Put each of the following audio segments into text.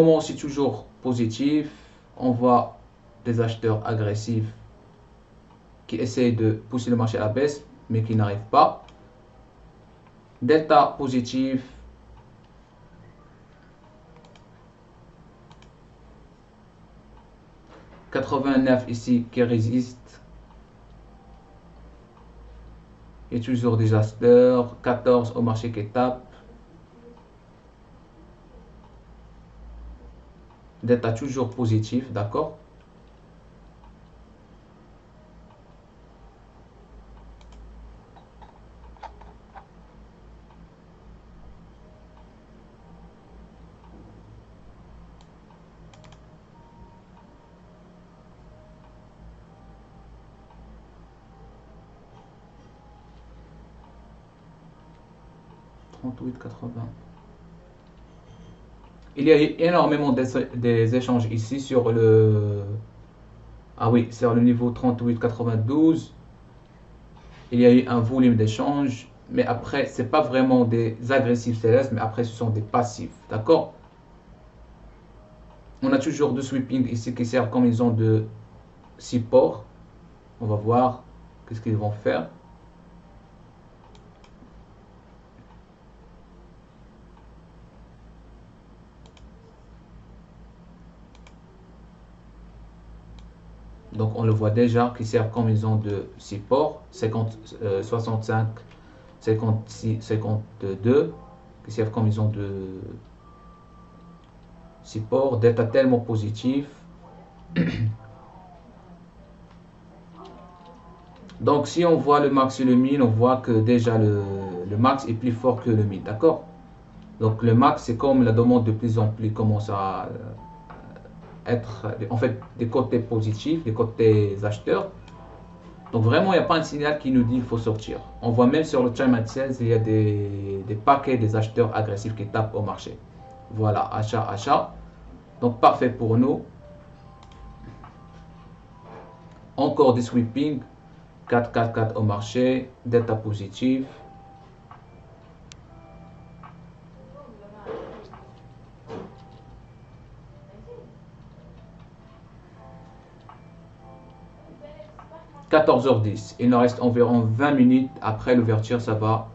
moment, c'est toujours positif. On voit des acheteurs agressifs qui essayent de pousser le marché à la baisse, mais qui n'arrivent pas. Delta positif. « 89 ici qui résiste. Et toujours des acheteurs. 14 au marché qui tape. Delta toujours positif, d'accord. Il y a eu énormément des échanges ici sur le... Ah oui, sur le niveau 38,92. Il y a eu un volume d'échange. Mais après, ce n'est pas vraiment des agressifs célestes, mais après, ce sont des passifs. D'accord? On a toujours deux sweeping ici qui servent comme ils ont de support. On va voir qu'est-ce qu'ils vont faire. Donc on le voit déjà qui servent comme ils ont de support 50, 65, 56, 52 qui servent comme ils ont de support, delta tellement positif. Donc si on voit le max et le min, on voit que déjà le max est plus fort que le min, d'accord. Donc le max c'est comme la demande de plus en plus commence à être en fait des côtés positifs, des côtés acheteurs. Donc vraiment il n'y a pas un signal qui nous dit qu'il faut sortir. On voit même sur le time and sales, il y a des paquets des acheteurs agressifs qui tapent au marché. Voilà, achat, achat. Donc parfait pour nous. Encore des sweeping. 4, 4, 4 au marché. Delta positif. « 14h10. Il nous reste environ 20 minutes. Après l'ouverture, ça va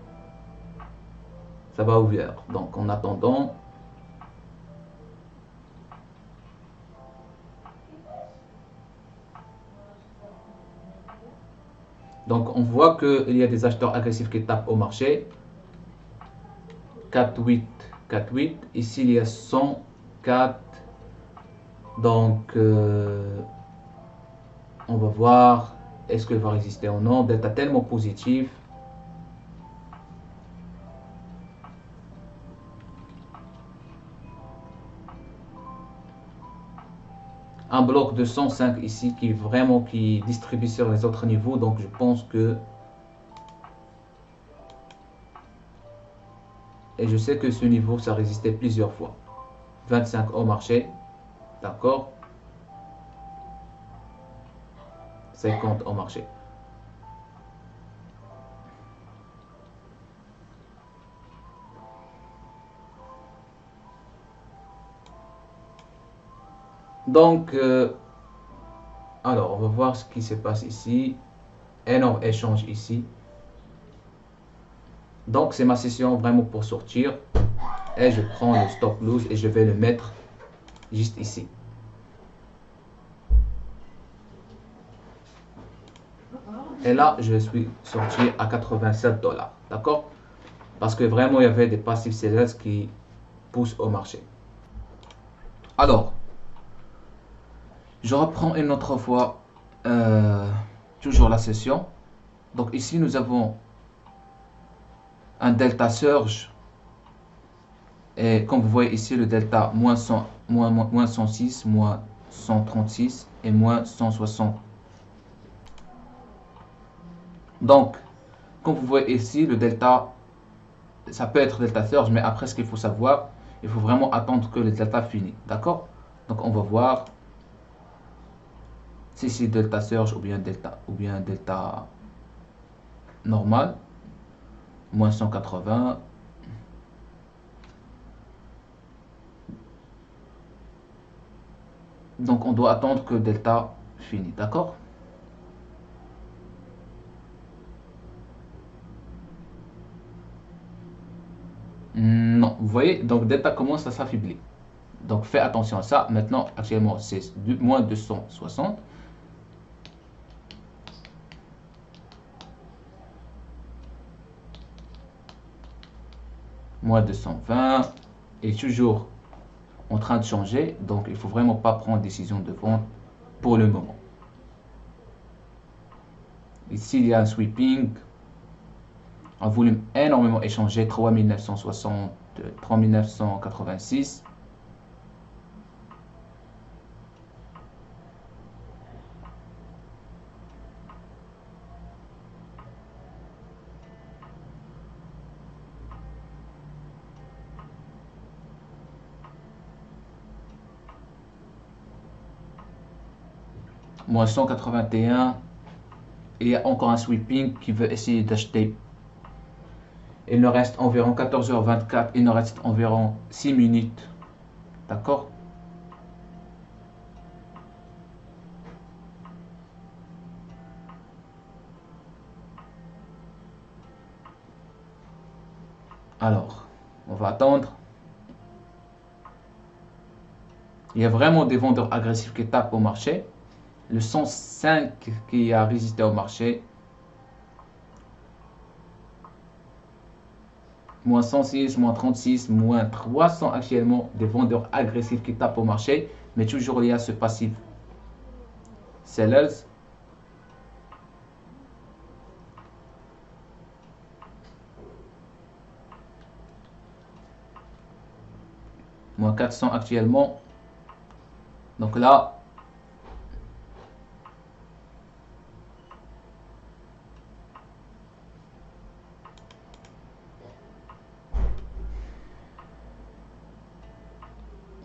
ouvrir. Donc en attendant... Donc on voit qu'il y a des acheteurs agressifs qui tapent au marché. 4, 8, 4, 8. Ici il y a 104. Donc on va voir est-ce qu'il va résister ou non. Delta tellement positif. Un bloc de 105 ici qui vraiment qui distribue sur les autres niveaux. Donc je pense que... Et je sais que ce niveau, ça résistait plusieurs fois. 25 au marché. D'accord. 50 au marché. Donc, alors, on va voir ce qui se passe ici. Énorme échange ici. Donc, c'est ma session vraiment pour sortir. Et je prends le stop loss et je vais le mettre juste ici. Et là, je suis sorti à 87 $. D'accord? Parce que vraiment, il y avait des passifs sellers qui poussent au marché. Alors, je reprends une autre fois toujours la session. Donc ici, nous avons un delta surge. Et comme vous voyez ici, le delta moins 106, moins 136 et moins 160. Donc, comme vous voyez ici, le delta, ça peut être delta surge, mais après ce qu'il faut savoir, il faut vraiment attendre que le delta finisse. D'accord? Donc on va voir si c'est delta surge ou bien delta normal. Moins 180. Donc on doit attendre que delta finisse, d'accord? Non, vous voyez, donc delta commence à s'affaiblir. Donc fais attention à ça. Maintenant, actuellement, c'est moins 260. Moins 220. Et toujours en train de changer. Donc il faut vraiment pas prendre décision de vente pour le moment. Ici, il y a un sweeping. Un volume énormément échangé. 3960, 3986. Moins 181. Et il y a encore un sweeping qui veut essayer d'acheter. Il nous reste environ 14h24. Il nous reste environ 6 minutes. D'accord? Alors, on va attendre. Il y a vraiment des vendeurs agressifs qui tapent au marché. Le 105 qui a résisté au marché. Moins 106, moins 36, moins 300 actuellement. Des vendeurs agressifs qui tapent au marché. Mais toujours il y a ce passif sellers. Moins 400 actuellement. Donc là,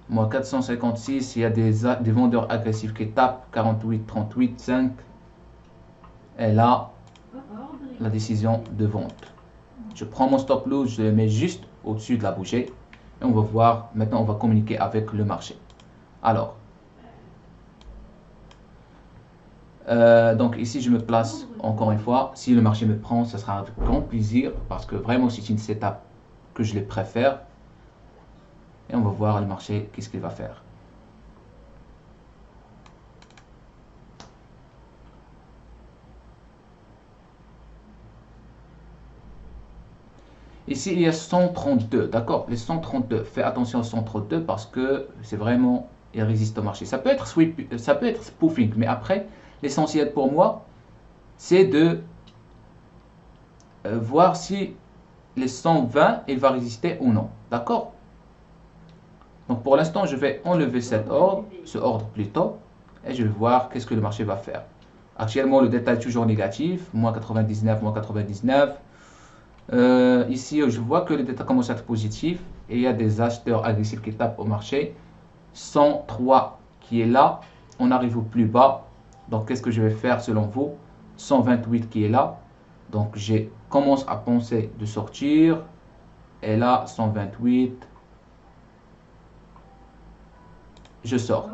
moins 456, il y a des vendeurs agressifs qui tapent. 48, 38, 5. Et là, la décision de vente. Je prends mon stop loss, je le mets juste au-dessus de la bougie. Et on va voir, maintenant on va communiquer avec le marché. Alors, donc ici je me place encore une fois. Si le marché me prend, ce sera avec grand plaisir. Parce que vraiment c'est une setup que je les préfère. Et on va voir le marché, qu'est-ce qu'il va faire. Ici, il y a 132, d'accord? Les 132, fais attention aux 132 parce que c'est vraiment, il résiste au marché. Ça peut être sweep, ça peut être spoofing, mais après, l'essentiel pour moi, c'est de voir si les 120, il va résister ou non, d'accord? Donc pour l'instant, je vais enlever ce ordre plutôt, et je vais voir qu'est-ce que le marché va faire. Actuellement, le delta est toujours négatif, moins 99, moins 99. Ici, je vois que le delta commence à être positif et il y a des acheteurs agressifs qui tapent au marché. 103 qui est là, on arrive au plus bas. Donc, qu'est-ce que je vais faire selon vous? 128 qui est là. Donc, je commence à penser de sortir. Et là, 128. Je sors.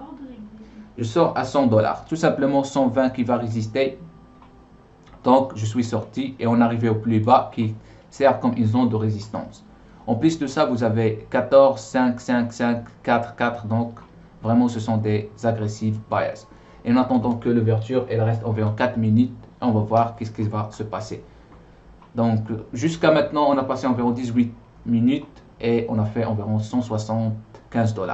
Je sors à 100 $. Tout simplement 120 qui va résister. Donc, je suis sorti et on arrive au plus bas qui sert comme une zone de résistance. En plus de ça, vous avez 14, 5, 5, 5, 4, 4. Donc, vraiment, ce sont des agressives bias. Et en attendant que l'ouverture, elle reste environ 4 minutes. On va voir qu'est-ce qui va se passer. Donc, jusqu'à maintenant, on a passé environ 18 minutes et on a fait environ 175 $.